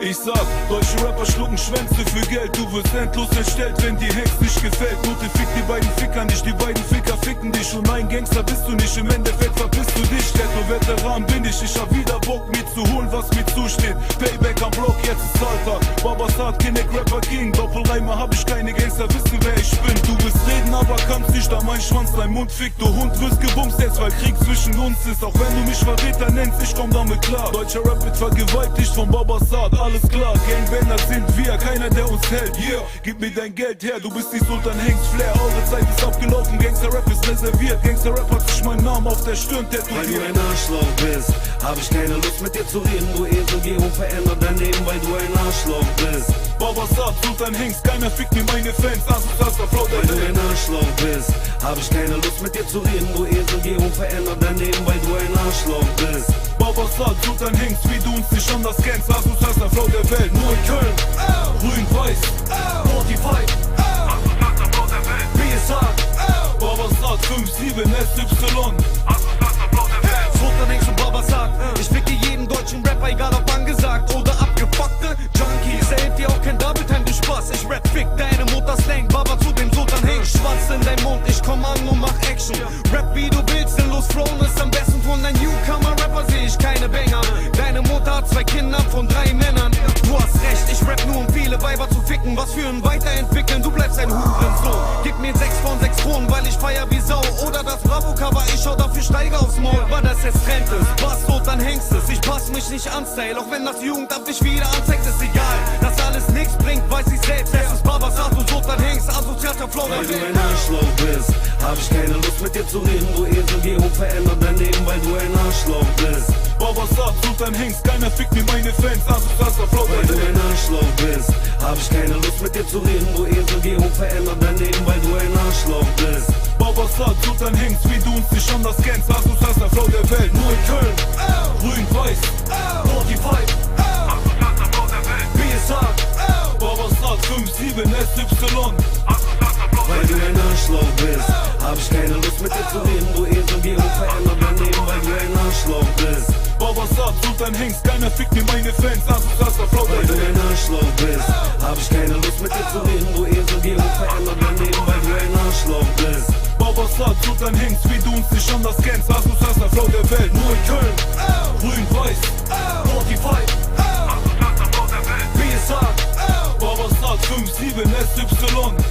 Ich sag, deutsche Rapper schlucken Schwänze für Geld. Du wirst endlos entstellt, wenn dir Hengst nicht gefällt. Note fick die beiden Ficker nicht, die beiden Ficker ficken dich. Und ein Gangster bist du nicht, im Endeffekt verpisst du dich. Ghetto-Veteran bin ich hab wieder Bock mir zu holen, was mir zusteht. Payback am Block, jetzt ist Alltag. Babasat, Kinect, Rapper King. Doppelreimer hab ich keine Gangster, wissen wer ich bin. Du willst reden, aber kannst nicht, da mein Schwanz dein Mund fickt. Du Hund wirst gebumst jetzt, weil Krieg zwischen uns ist. Auch wenn du mich Verräter nennst, ich komm damit klar. Deutscher Rap wird vergewaltigt von Babasat, alles klar. Gangbanger sind wir, keiner der uns hält. Yeah, gib mir dein Geld her, du bist nicht Sultan Hengst Flair. Eure Zeit ist abgelaufen, Gangster-Rap ist reserviert. Gangster-Rap hat sich mein Namen auf der Stirn tätowiert. Weil du ein Arschloch bist, hab ich keine Lust mit dir zu reden. Du Esel, geh unverändert daneben, weil du ein Arschloch bist. Babasat, Sultan Hengst, keiner fickt mir meine Fans. Das Flow der Weil du ein Arschloch bist, hab ich keine Lust mit dir zu reden. Du Esel, geh unverändert daneben, weil du ein Arschloch bist. Babasat, Sultan Hengst, wie du uns nicht anders kennst. Asus, das der Flow der Welt. Nur in Köln, grün-weiß, 45, BSH, Babasat, 5-7, SY. Sultan Hengst und Babasat, ich ficke jeden deutschen Rapper, egal ob angesagt oder abgefuckte Junkies. Erhebt dir auch kein Double Time, du Spaß. Ich rap, fick deine Mutter, Slang, Baba zu dem Sultan Hengst. Schwanz in dein Mund, ich komm an und mach Action. Rap wie du willst, denn los flown ist am besten. Von deinem Newcomer-Rapper seh ich keine Banger. Deine Mutter hat 2 Kinder von 3 Männern. Du hast recht, ich rap nur um viele Weiber zu ficken. Was für ein Weiterentwickeln, du bleibst ein Hurensohn. Gib mir 6 von 6 Kronen, weil ich feier wie Sau. Oder das Bravo-Cover, ich schau dafür Steiger aufs Maul. War das jetzt Trend ist, was Sultan Hengst ist. Ich pass mich nicht an Style, auch wenn das Jugendamt dich wieder anzeigt, ist egal. Dass alles nichts bringt, weiß ich selbst. Es ist Babasat und Sultan Hengst, asozialer Flow. Weil du ein Arschloch bist, hab ich keine Lust mit dir zu reden. Du Esel, geh unverändert daneben, weil du ein Arschloch bist. Babasat, Sultan Hengst, keiner fickt mir meine Fans. Das der Flow Weil der du Welt. ein Arschloch bist, hab ich keine Lust mit dir zu reden. Du Esel, geh unverändert daneben, weil du ein Arschloch bist. Babasat, Sultan Hengst, wie du uns nicht anders kennst. Asus, das der Flow der Welt. Nur in Köln, grün-weiß, 45, BSH, Babasat, 5-7, SY. Weil du ein Arschloch bist, hab ich keine Lust mit dir zu reden. Du Esel, geh unverändert daneben, weil du ein Arschloch bist. Babasat, Sultan Hengst, keiner fickt mir meine Fans. Das der Flow Weil der du Welt. ein Arschloch bist, hab ich keine Lust mit dir zu reden. Du Esel, geh unverändert daneben, weil du ein Arschloch bist. Babasat, Sultan Hengst, wie du uns nicht anders kennst. Asus, das der Flow der Welt. Nur in Köln, grün-weiß, 45, BSH, Babasat, 5-7, SY.